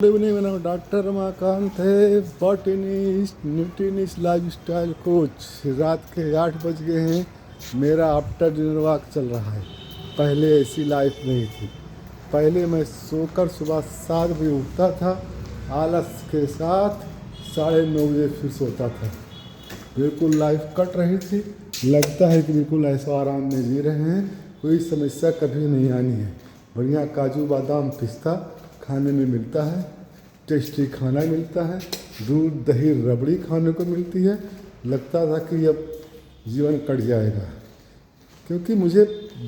Good evening, मेरा नाम doctor Ramakant है, बॉटनिस्ट न्यूट्रिनिस्ट लाइफस्टाइल कोच। रात के 8 बज गए हैं। मेरा आफ्टर डिनर वॉक चल रहा है। पहले ऐसी लाइफ नहीं थी। पहले मैं सोकर सुबह 7 बजे उठता था, आलस के साथ 9:30 बजे फिर सोता था। बिल्कुल लाइफ कट रही थी। लगता है कि बिल्कुल ऐसा आराम में जी रहे हैं, कोई समस्या कभी नहीं आनी है। बढ़िया काजू बादाम पिस्ता खाने में मिलता है, टेस्टी खाना मिलता है, दूध दही रबड़ी खाने को मिलती है। लगता था कि अब जीवन कट जाएगा, क्योंकि मुझे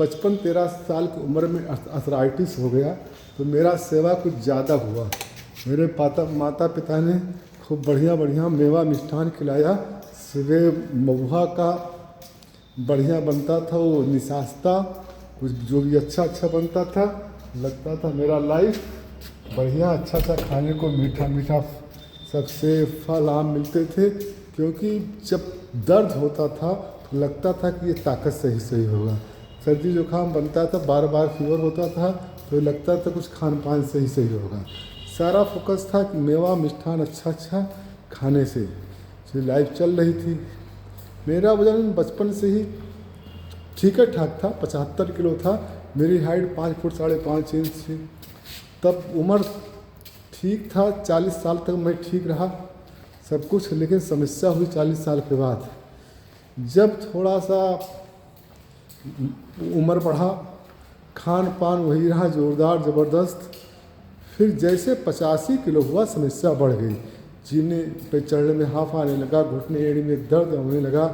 बचपन 13 साल की उम्र में आर्थराइटिस हो गया, तो मेरा सेवा कुछ ज़्यादा हुआ। मेरे माता पिता ने खूब बढ़िया बढ़िया मेवा मिष्ठान खिलाया। सुबह महुआ का बढ़िया बनता था, वो निशास्ता कुछ जो भी अच्छा बनता था। लगता था मेरा लाइफ बढ़िया अच्छा खाने को, मीठा मीठा सबसे फल आम मिलते थे। क्योंकि जब दर्द होता था तो लगता था कि ये ताकत सही होगा। सर्दी जुकाम बनता था, बार बार फीवर होता था, तो लगता था कुछ खान पान सही होगा। सारा फोकस था कि मेवा मिष्ठान अच्छा खाने से लाइफ चल रही थी। मेरा वजन बचपन से ही ठीक ठाक था, 75 किलो था। मेरी हाइट 5 फुट 5.5 इंच थी। तब उम्र ठीक था, 40 साल तक मैं ठीक रहा सब कुछ। लेकिन समस्या हुई 40 साल के बाद, जब थोड़ा सा उम्र बढ़ा, खान पान वही रहा जोरदार ज़बरदस्त। फिर जैसे 85 किलो हुआ, समस्या बढ़ गई। जीने पे चढ़ने में हाफ आने लगा, घुटने एड़ी में दर्द होने लगा,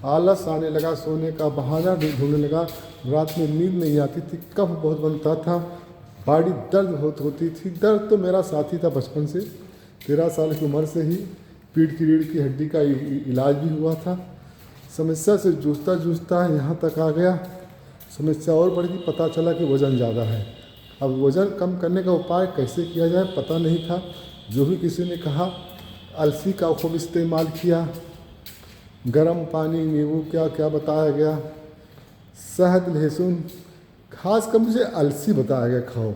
आलस आने लगा, सोने का बहाना ढूंढने लगा, रात में नींद नहीं आती थी, कफ बहुत बनता था, बॉडी दर्द बहुत होती थी। दर्द तो मेरा साथी था बचपन से, 13 साल की उम्र से ही पीठ की रीढ़ की हड्डी का इलाज भी हुआ था। समस्या से जूझता यहाँ तक आ गया। समस्या और बढ़ गई, पता चला कि वज़न ज़्यादा है। अब वज़न कम करने का उपाय कैसे किया जाए पता नहीं था। जो भी किसी ने कहा, अलसी का खूब इस्तेमाल किया, गर्म पानी नींबू क्या बताया गया, शहद लहसुन, खास कर मुझे अलसी बताया गया खाओ।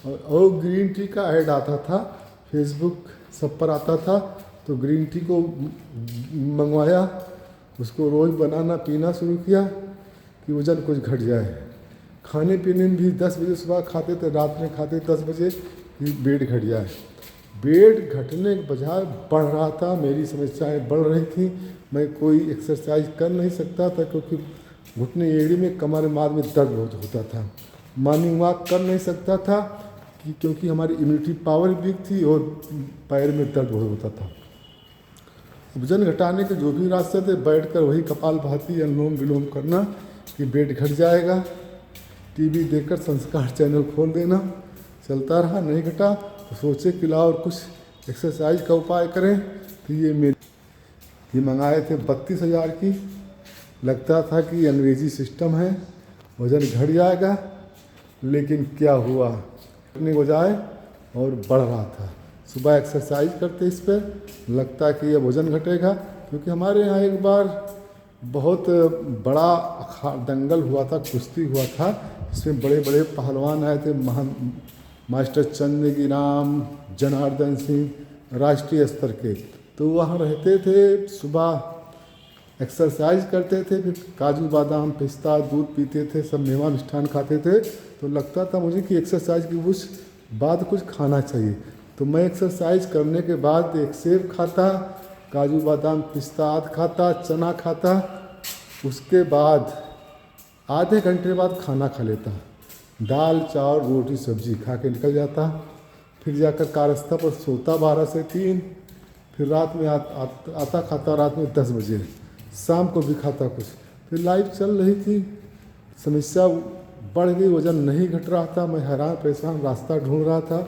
और ग्रीन टी का ऐड आता था, फेसबुक सब पर आता था, तो ग्रीन टी को मंगवाया, उसको रोज़ बनाना पीना शुरू किया कि वज़न कुछ घट जाए। खाने पीने में भी 10 बजे सुबह खाते थे, रात में खाते 10 बजे कि वेट घट जाए। वेट घटने के बजाय बढ़ रहा था, मेरी समस्याएं बढ़ रही थी। मैं कोई एक्सरसाइज कर नहीं सकता था, क्योंकि घुटने एड़ी में कमर माद में दर्द बहुत होता था। मॉर्निंग वॉक कर नहीं सकता था क्योंकि हमारी इम्यूनिटी पावर वीक थी और पैर में दर्द बहुत होता था। वजन घटाने के जो भी रास्ते थे, बैठकर वही कपालभाति अनुलोम विलोम करना कि वेट घट जाएगा। टीवी देखकर संस्कार चैनल खोल देना, चलता रहा, नहीं घटा तो सोचे कि लाओ और कुछ एक्सरसाइज का उपाय करें। तो ये मंगाए थे 32,000 की। लगता था कि अंग्रेजी सिस्टम है, वज़न घट जाएगा, लेकिन क्या हुआ, घटने के बजाय और बढ़ रहा था। सुबह एक्सरसाइज करते इस पर, लगता कि ये वज़न घटेगा। क्योंकि हमारे यहाँ एक बार बहुत बड़ा दंगल हुआ था, कुश्ती हुआ था, इसमें बड़े बड़े पहलवान आए थे, मास्टर चंद्रगिराम, जनार्दन सिंह, राष्ट्रीय स्तर के। तो वहाँ रहते थे, सुबह एक्सरसाइज करते थे, फिर काजू बादाम पिस्ता दूध पीते थे, सब मेवा मिष्ठान खाते थे। तो लगता था मुझे कि एक्सरसाइज के बाद कुछ खाना चाहिए। तो मैं एक्सरसाइज करने के बाद एक सेब खाता, काजू बादाम पिस्ता आदि खाता, चना खाता। उसके बाद आधे घंटे बाद खाना खा लेता, दाल चावल रोटी सब्जी खा के निकल जाता। फिर जाकर कार्यस्थल पर सोता 12 से 3, फिर रात में आता खाता रात में 10 बजे, शाम को भी खाता कुछ। फिर लाइफ चल रही थी, समस्या बढ़ गई, वज़न नहीं घट रहा था। मैं हैरान परेशान रास्ता ढूंढ रहा था।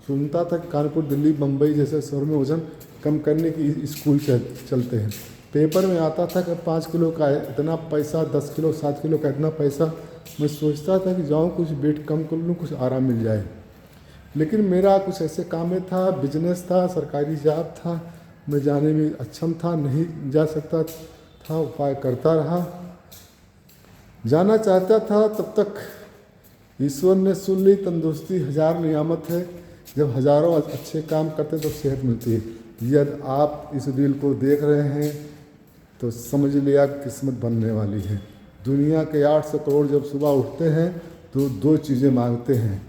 सुनता था कि कानपुर दिल्ली बम्बई जैसे शहर में वज़न कम करने की स्कूल चलते हैं। पेपर में आता था कि 5 किलो का इतना पैसा, 10 किलो 7 किलो का इतना पैसा। मैं सोचता था कि जाऊँ कुछ वेट कम कर लूँ, कुछ आराम मिल जाए। लेकिन मेरा कुछ ऐसे काम में था, बिजनेस था, सरकारी जॉब था, मैं जाने में अक्षम था, नहीं जा सकता था। उपाय करता रहा, जाना चाहता था। तब तक ईश्वर ने सुन ली, तंदुरुस्ती 1000 नियामत है। जब हज़ारों अच्छे काम करते हैं तो सेहत मिलती है। यदि आप इस रील को देख रहे हैं तो समझ लिया किस्मत बनने वाली है। दुनिया के 800 करोड़ जब सुबह उठते हैं तो 2 चीज़ें मांगते हैं,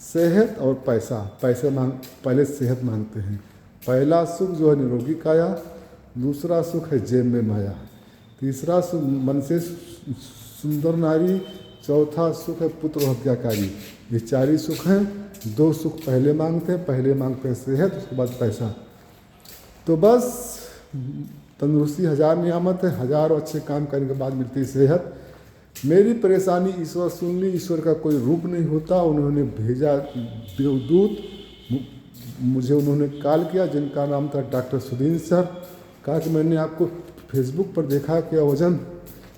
सेहत और पैसा। पहले सेहत मांगते हैं। पहला सुख जो है निरोगी काया, दूसरा सुख है जेब में माया, तीसरा सुख मन से सुंदर नारी, चौथा सुख है पुत्र हत्याकारी। ये 4 ही सुख हैं। 2 सुख पहले मांगते हैं सेहत, उसके बाद पैसा। तो बस तंदुरुस्ती 1000 नियामत है, हज़ारों अच्छे काम करने के बाद मिलती है सेहत। मेरी परेशानी ईश्वर सुन ली। ईश्वर का कोई रूप नहीं होता। उन्होंने भेजा देवदूत, मुझे उन्होंने कॉल किया, जिनका नाम था डॉक्टर सुदीन सर। कहा कि मैंने आपको फेसबुक पर देखा कि वज़न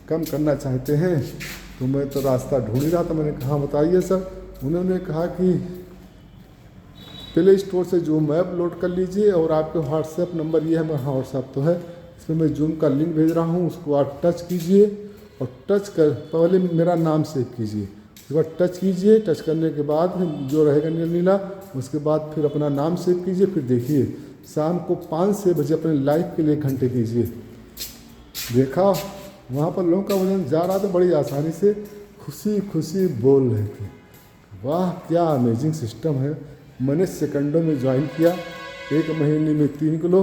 कम करना चाहते हैं। तो मैं तो रास्ता ढूंढ ही रहा था। मैंने कहा बताइए सर। उन्होंने कहा कि प्ले स्टोर से जूम ऐप लोड कर लीजिए और आपके व्हाट्सएप नंबर ये है। मैं हाँ व्हाट्सएप तो है, इसमें मैं जूम का लिंक भेज रहा हूँ, उसको आप टच कीजिए और टच कर पहले मेरा नाम सेव कीजिए, उसके बाद टच कीजिए। टच करने के बाद जो रहेगा नीला, उसके बाद फिर अपना नाम सेव कीजिए। फिर देखिए शाम को 5 से बजे अपने लाइफ के लिए 1 घंटे दीजिए। देखा वहाँ पर लोगों का वजन जा रहा था, बड़ी आसानी से खुशी खुशी बोल रहे थे। वाह क्या अमेजिंग सिस्टम है। मैंने सेकंडों में ज्वाइन किया। 1 महीने में 3 किलो,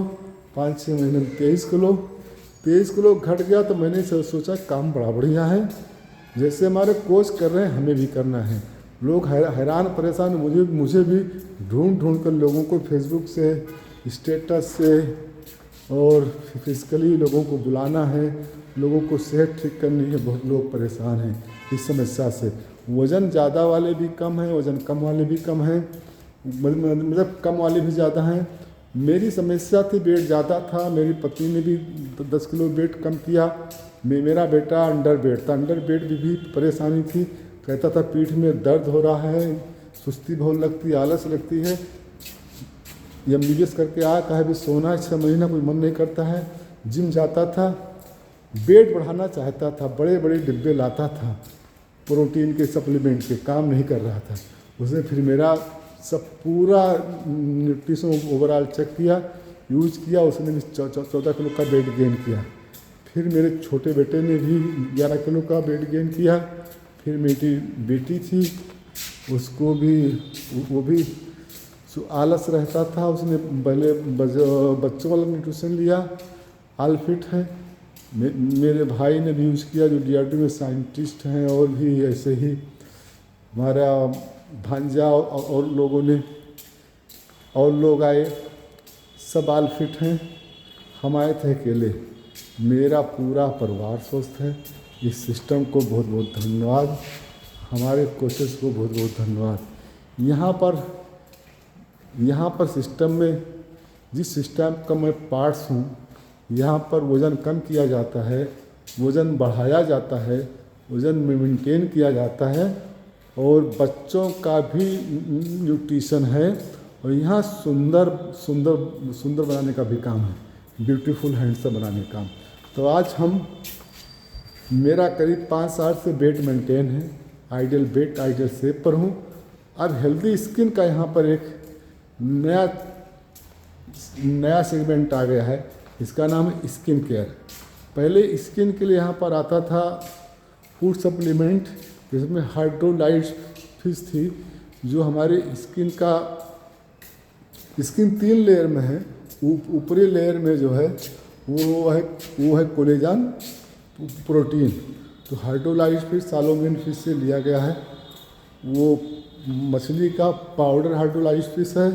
5-6 महीने में 23 किलो घट गया। तो मैंने सोचा काम बड़ा बढ़िया है, जैसे हमारे कोच कर रहे हैं हमें भी करना है। लोग हैरान परेशान, मुझे भी ढूंढ कर लोगों को फेसबुक से, स्टेटस से और फिजिकली लोगों को बुलाना है, लोगों को सेहत ठीक करनी है। बहुत लोग परेशान हैं इस समस्या से। वज़न ज़्यादा वाले भी कम हैं, वज़न कम वाले भी कम हैं, मतलब कम वाले भी ज़्यादा हैं। मेरी समस्या थी वेट ज़्यादा था। मेरी पत्नी ने भी 10 किलो वेट कम किया। मेरा बेटा अंडर वेट था, अंडर वेट भी परेशानी थी। कहता था पीठ में दर्द हो रहा है, सुस्ती बहुत लगती है, आलस लगती है। MBBS करके आया, कहा भी सोना 6 महीना कोई मन नहीं करता है। जिम जाता था, वेट बढ़ाना चाहता था, बड़े बड़े डिब्बे लाता था प्रोटीन के सप्लीमेंट के, काम नहीं कर रहा था। उसने फिर मेरा सब पूरा न्यूट्रिशन ओवरऑल चेक किया, यूज किया। उसने भी 14 किलो का वेट गेन किया। फिर मेरे छोटे बेटे ने भी 11 किलो का वेट गेन किया। फिर मेरी बेटी थी, उसको भी वो भी आलस रहता था, उसने पहले बच्चों वाला न्यूट्रिशन लिया, ऑल फिट है। मेरे भाई ने भी यूज़ किया, जो DRDO में साइंटिस्ट हैं, और भी ऐसे ही हमारा भांजा और लोगों ने और लोग आए, सब ऑल फिट हैं। हम आए थे अकेले। मेरा पूरा परिवार स्वस्थ है। इस सिस्टम को बहुत बहुत धन्यवाद, हमारे कोचेस को बहुत बहुत धन्यवाद। यहाँ पर सिस्टम में, जिस सिस्टम का मैं पार्ट्स हूँ, यहाँ पर वज़न कम किया जाता है, वज़न बढ़ाया जाता है, वज़न मेंटेन किया जाता है, और बच्चों का भी न्यूट्रिशन है। और यहाँ सुंदर बनाने का भी काम है, ब्यूटीफुल हैंडसम बनाने का काम। तो आज मेरा करीब 5 साल से वेट मेंटेन है, आइडियल वेट, आइडियल शेप पर हूँ। अब हेल्दी स्किन का यहाँ पर एक नया सेगमेंट आ गया है, इसका नाम है स्किन केयर। पहले स्किन के लिए यहाँ पर आता था फूड सप्लीमेंट, जिसमें हाइड्रोलाइज्ड फिश थी, जो हमारे स्किन 3 लेयर में है। ऊपरी लेयर में जो है वो है कोलेजन प्रोटीन। तो हाइड्रोलाइज्ड फिश सालोमिन फिश से लिया गया है। वो मछली का पाउडर हाइड्रोलाइज्ड फिश है,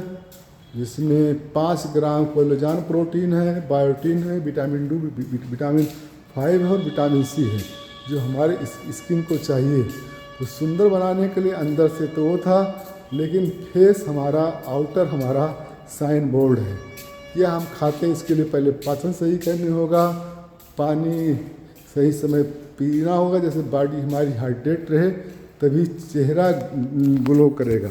जिसमें 5 ग्राम कोलेजन प्रोटीन है, बायोटीन है, विटामिन D, विटामिन 5 है और विटामिन C है, जो हमारे स्किन को चाहिए। तो सुंदर बनाने के लिए अंदर से तो वो था, लेकिन फेस हमारा, आउटर हमारा साइन बोर्ड है। क्या हम खाते हैं, इसके लिए पहले पाचन सही करनी होगा, पानी सही समय पीना होगा, जैसे बॉडी हमारी हाइड्रेट रहे, तभी चेहरा ग्लो करेगा।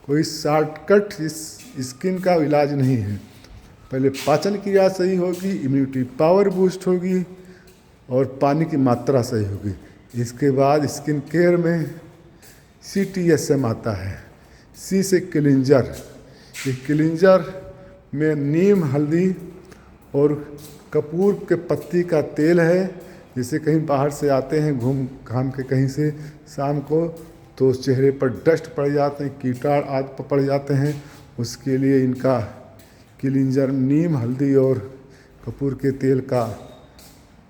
कोई शॉर्टकट इस स्किन का इलाज नहीं है। पहले पाचन क्रिया सही होगी, इम्यूनिटी पावर बूस्ट होगी और पानी की मात्रा सही होगी। इसके बाद स्किन केयर में CTSM आता है, C से क्लिंजर, ये क्लींजर में नीम, हल्दी और कपूर के पत्ती का तेल है। जैसे कहीं बाहर से आते हैं घूम घाम के कहीं से शाम को, तो चेहरे पर डस्ट पड़ जाते हैं, कीटाणु आदि पड़ जाते हैं, उसके लिए इनका क्लींजर नीम, हल्दी और कपूर के तेल का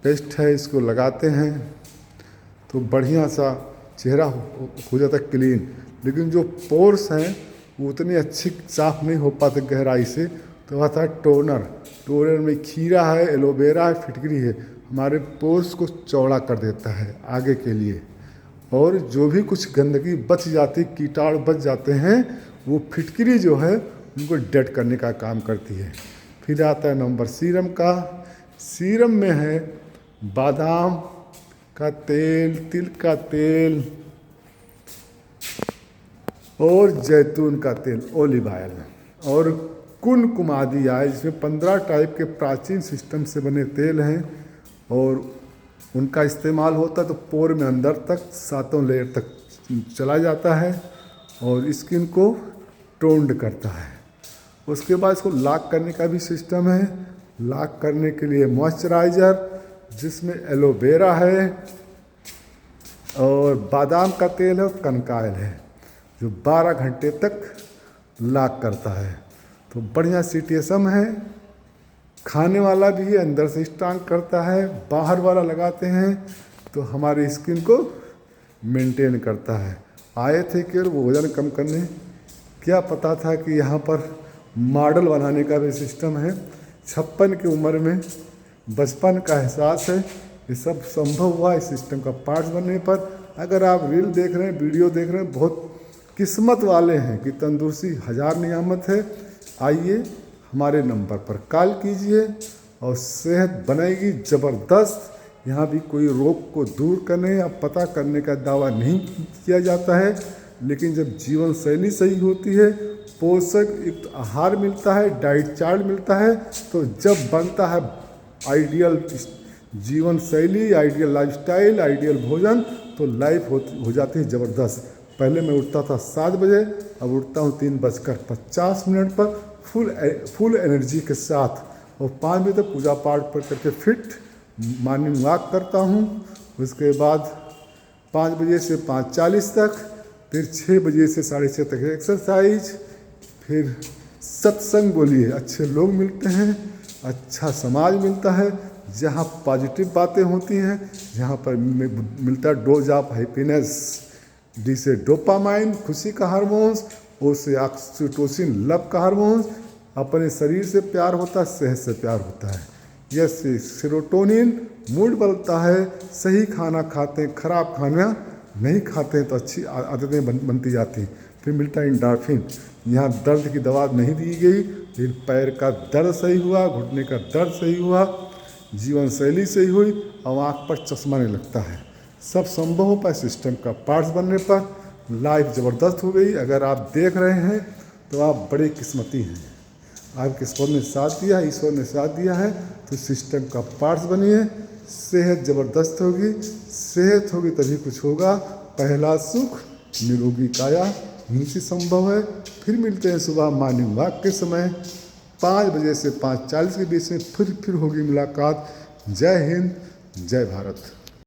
पेस्ट है। इसको लगाते हैं तो बढ़िया सा चेहरा हो जाता है क्लीन। लेकिन जो पोर्स हैं वो उतनी अच्छी साफ नहीं हो पाते गहराई से, तो आता है टोनर। टोनर में खीरा है, एलोवेरा है, फिटकरी है, हमारे पोर्स को चौड़ा कर देता है आगे के लिए। और जो भी कुछ गंदगी बच जाती, कीटाणु बच जाते हैं, वो फिटकरी जो है उनको डेड करने का काम करती है। फिर आता है नंबर सीरम का। सीरम में है बादाम का तेल, तिल का तेल और जैतून का तेल, ओलिव ऑयल, और कुनकुमादी आयल, जिसमें 15 टाइप के प्राचीन सिस्टम से बने तेल हैं और उनका इस्तेमाल होता है तो पोर में अंदर तक 7 लेयर तक चला जाता है और स्किन को टोन्ड करता है। उसके बाद इसको लॉक करने का भी सिस्टम है। लॉक करने के लिए मॉइस्चराइज़र जिसमें एलोवेरा है और बादाम का तेल है और कनकायल है, जो 12 घंटे तक लॉक करता है। तो बढ़िया सीटीएसएम है। खाने वाला भी है, अंदर से स्ट्रांग करता है। बाहर वाला लगाते हैं तो हमारी स्किन को मेंटेन करता है। आए थे कि वो वजन कम करने, क्या पता था कि यहाँ पर मॉडल बनाने का भी सिस्टम है। 56 की उम्र में बचपन का एहसास है, ये सब संभव हुआ इस सिस्टम का पार्ट्स बनने पर। अगर आप रील देख रहे हैं, वीडियो देख रहे हैं, बहुत किस्मत वाले हैं कि तंदुरुस्ती 1000 नियामत है। आइए हमारे नंबर पर कॉल कीजिए और सेहत बनेगी ज़बरदस्त। यहाँ भी कोई रोग को दूर करने या पता करने का दावा नहीं किया जाता है, लेकिन जब जीवन शैली सही होती है, पोषक युक्त आहार मिलता है, डाइट चार्ट मिलता है, तो जब बनता है आइडियल जीवन शैली, आइडियल लाइफस्टाइल, आइडियल भोजन, तो लाइफ हो जाती है ज़बरदस्त। पहले मैं उठता था 7 बजे, अब उठता हूँ 3:50 पर फुल एनर्जी के साथ, और 5 बजे तक पूजा पाठ पर करके फिट मॉर्निंग वॉक करता हूँ। उसके बाद 5 बजे से 5:40 तक, फिर 6 बजे से 6:30 तक एक्सरसाइज, फिर सत्संग बोलिए, अच्छे लोग मिलते हैं, अच्छा समाज मिलता है, जहाँ पॉजिटिव बातें होती हैं, जहाँ पर मिलता है डोज ऑफ हैप्पीनेस, डी से डोपामाइन खुशी का हार्मोन्स, ओ से ऑक्सीटोसिन लव का हार्मोन्स, अपने शरीर से प्यार होता है, सेहत से प्यार होता है। यस, सेरोटोनिन मूड बनता है, सही खाना खाते हैं, खराब खाना नहीं खाते हैं तो अच्छी आदतें बनती जाती हैं। फिर मिलता है एंडोर्फिन। यहाँ दर्द की दवा नहीं दी गई, फिर पैर का दर्द सही हुआ, घुटने का दर्द सही हुआ, जीवन शैली सही हुई और आँख पर चश्मा नहीं लगता है। सब संभव हो पाए सिस्टम का पार्ट्स बनने पर। लाइफ ज़बरदस्त हो गई। अगर आप देख रहे हैं तो आप बड़े किस्मती हैं, आपके ईश्वर ने साथ दिया है, ईश्वर ने साथ दिया है, तो सिस्टम का पार्ट्स बनिए। सेहत ज़बरदस्त होगी, सेहत होगी तभी कुछ होगा। पहला सुख निरोगी काया, यहीं से संभव है। फिर मिलते हैं सुबह मॉर्निंग वॉक के समय 5 बजे से 5:40 के बीच में, फिर होगी मुलाकात। जय हिंद, जय भारत।